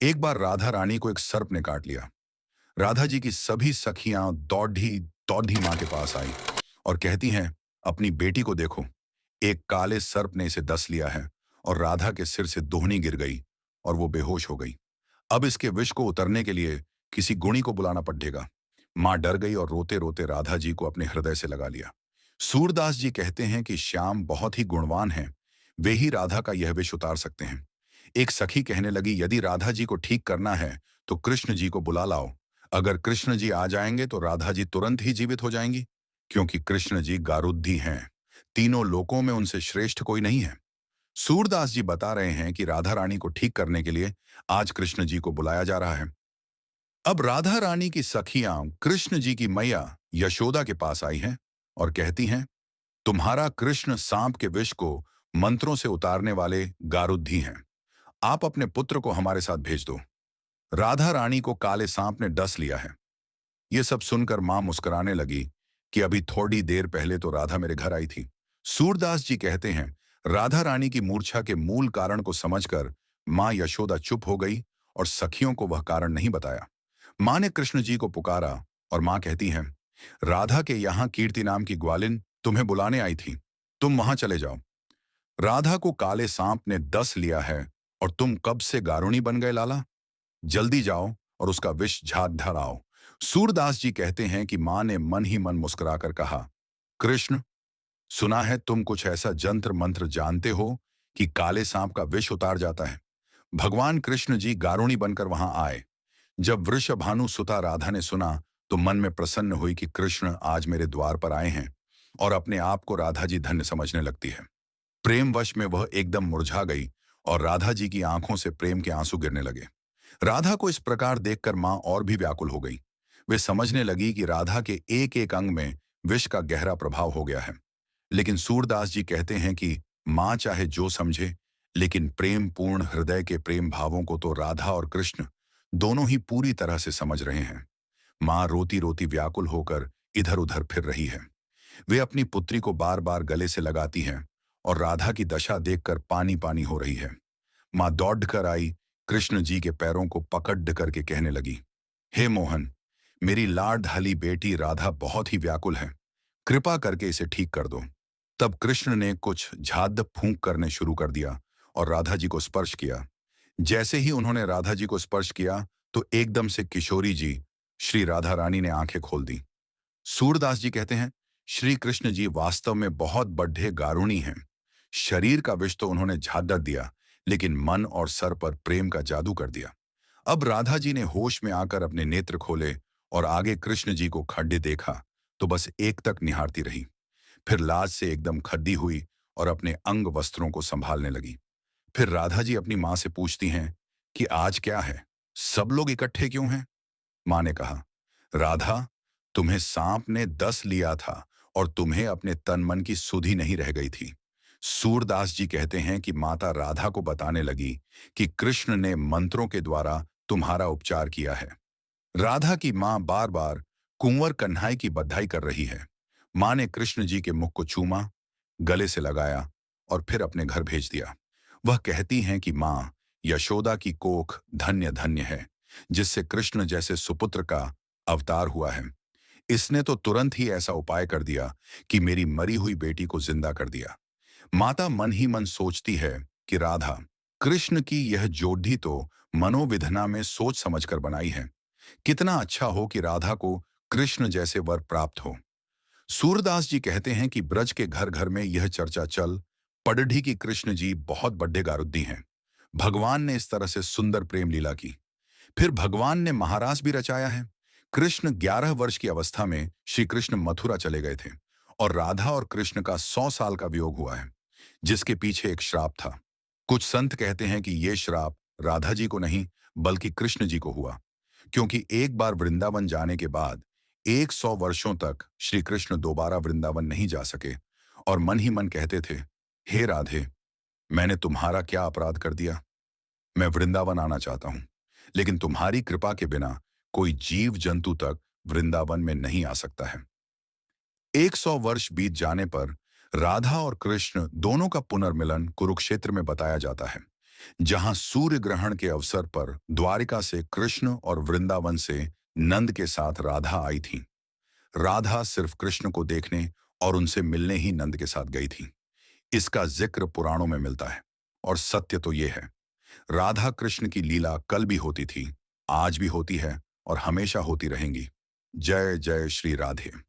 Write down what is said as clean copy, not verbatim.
एक बार राधा रानी को एक सर्प ने काट लिया। राधा जी की सभी सखियां दौड़ी दौड़ी मां के पास आई और कहती हैं, अपनी बेटी को देखो, एक काले सर्प ने इसे डस लिया है। और राधा के सिर से दोहनी गिर गई और वो बेहोश हो गई। अब इसके विष को उतरने के लिए किसी गुणी को बुलाना पड़ेगा। मां डर गई और रोते रोते राधा जी को अपने हृदय से लगा लिया। सूरदास जी कहते हैं कि श्याम बहुत ही गुणवान हैं, वे ही राधा का यह विष उतार सकते हैं। एक सखी कहने लगी, यदि राधा जी को ठीक करना है तो कृष्ण जी को बुला लाओ। अगर कृष्ण जी आ जाएंगे तो राधा जी तुरंत ही जीवित हो जाएंगी, क्योंकि कृष्ण जी गारुद्धि हैं। तीनों लोकों में उनसे श्रेष्ठ कोई नहीं है। सूरदास जी बता रहे हैं कि राधा रानी को ठीक करने के लिए आज कृष्ण जी को बुलाया जा रहा है। अब राधा रानी की सखियां कृष्ण जी की मैया यशोदा के पास आई हैं और कहती हैं, तुम्हारा कृष्ण सांप के विष को मंत्रों से उतारने वाले गारुद्धि हैं। आप अपने पुत्र को हमारे साथ भेज दो। राधा रानी को काले सांप ने डस लिया है। ये सब सुनकर मां मुस्कुराने लगी कि अभी थोड़ी देर पहले तो राधा मेरे घर आई थी। सूरदास जी कहते हैं, राधा रानी की मूर्छा के मूल कारण को समझकर मां यशोदा चुप हो गई और सखियों को वह कारण नहीं बताया। मां ने कृष्ण जी को पुकारा और मां कहती हैं, राधा के यहां कीर्ति नाम की ग्वालिन तुम्हें बुलाने आई थी, तुम वहां चले जाओ। राधा को काले सांप ने डस लिया है और तुम कब से गारुणी बन गए लाला। जल्दी जाओ और उसका विष झाड़ धराओ। सूरदास जी कहते हैं कि मां ने मन ही मन मुस्कुराकर कहा, कृष्ण, सुना है तुम कुछ ऐसा जंत्र मंत्र जानते हो कि काले सांप का विष उतार जाता है। भगवान कृष्ण जी गारुणी बनकर वहां आए। जब वृषभानु सुता राधा ने सुना तो मन में प्रसन्न हुई कि कृष्ण आज मेरे द्वार पर आए हैं, और अपने आप को राधा जी धन्य समझने लगती है। प्रेमवश में वह एकदम मुरझा गई और राधा जी की आंखों से प्रेम के आंसू गिरने लगे। राधा को इस प्रकार देखकर मां और भी व्याकुल हो गई। वे समझने लगी कि राधा के एक एक अंग में विष का गहरा प्रभाव हो गया है। लेकिन सूरदास जी कहते हैं कि मां चाहे जो समझे, लेकिन प्रेम पूर्ण हृदय के प्रेम भावों को तो राधा और कृष्ण दोनों ही पूरी तरह से समझ रहे हैं। मां रोती रोती व्याकुल होकर इधर उधर फिर रही है। वे अपनी पुत्री को बार बार गले से लगाती हैं और राधा की दशा देखकर पानी पानी हो रही है। मां दौड़ कर आई, कृष्ण जी के पैरों को पकड़ करके कहने लगी, हे मोहन, मेरी लाडली बेटी राधा बहुत ही व्याकुल है, कृपा करके इसे ठीक कर दो। तब कृष्ण ने कुछ झाद फूंक करने शुरू कर दिया और राधा जी को स्पर्श किया। जैसे ही उन्होंने राधा जी को स्पर्श किया तो एकदम से किशोरी जी श्री राधा रानी ने आंखें खोल दी। सूरदास जी कहते हैं, श्री कृष्ण जी वास्तव में बहुत बड्ढे गारुणी हैं। शरीर का विष तो उन्होंने झाड़ दिया, लेकिन मन और सर पर प्रेम का जादू कर दिया। अब राधा जी ने होश में आकर अपने नेत्र खोले और आगे कृष्ण जी को खड्डे देखा तो बस एक तक निहारती रही। फिर लाज से एकदम खड्डी हुई और अपने अंग वस्त्रों को संभालने लगी। फिर राधा जी अपनी मां से पूछती हैं कि आज क्या है, सब लोग इकट्ठे क्यों हैं। मां ने कहा, राधा, तुम्हें सांप ने डस लिया था और तुम्हें अपने तन मन की सुधि नहीं रह गई थी। सूरदास जी कहते हैं कि माता राधा को बताने लगी कि कृष्ण ने मंत्रों के द्वारा तुम्हारा उपचार किया है। राधा की मां बार बार कुंवर कन्हई की बधाई कर रही है। मां ने कृष्ण जी के मुख को चूमा, गले से लगाया और फिर अपने घर भेज दिया। वह कहती हैं कि मां यशोदा की कोख धन्य धन्य है, जिससे कृष्ण जैसे सुपुत्र का अवतार हुआ है। इसने तो तुरंत ही ऐसा उपाय कर दिया कि मेरी मरी हुई बेटी को जिंदा कर दिया। माता मन ही मन सोचती है कि राधा कृष्ण की यह जोड़ी तो मनोविधना में सोच समझकर बनाई है। कितना अच्छा हो कि राधा को कृष्ण जैसे वर प्राप्त हो। सूरदास जी कहते हैं कि ब्रज के घर घर में यह चर्चा चल पड़ढ़ी की कृष्ण जी बहुत बड़े गारुद्दी हैं। भगवान ने इस तरह से सुंदर प्रेम लीला की। फिर भगवान ने महारास भी रचाया है। कृष्ण 11 वर्ष की अवस्था में श्री कृष्ण मथुरा चले गए थे और राधा और कृष्ण का 100 साल का वियोग हुआ है, जिसके पीछे एक श्राप था। कुछ संत कहते हैं कि यह श्राप राधा जी को नहीं बल्कि कृष्ण जी को हुआ, क्योंकि एक बार वृंदावन जाने के बाद 100 वर्षों तक श्री कृष्ण दोबारा वृंदावन नहीं जा सके और मन ही मन कहते थे, हे राधे, मैंने तुम्हारा क्या अपराध कर दिया। मैं वृंदावन आना चाहता हूं, लेकिन तुम्हारी कृपा के बिना कोई जीव जंतु तक वृंदावन में नहीं आ सकता है। 100 वर्ष बीत जाने पर राधा और कृष्ण दोनों का पुनर्मिलन कुरुक्षेत्र में बताया जाता है। जहां सूर्य ग्रहण के अवसर पर द्वारिका से कृष्ण और वृंदावन से नंद के साथ राधा आई थी। राधा सिर्फ कृष्ण को देखने और उनसे मिलने ही नंद के साथ गई थी। इसका जिक्र पुराणों में मिलता है। और सत्य तो ये है, राधा कृष्ण की लीला कल भी होती थी, आज भी होती है और हमेशा होती रहेंगी। जय जय श्री राधे।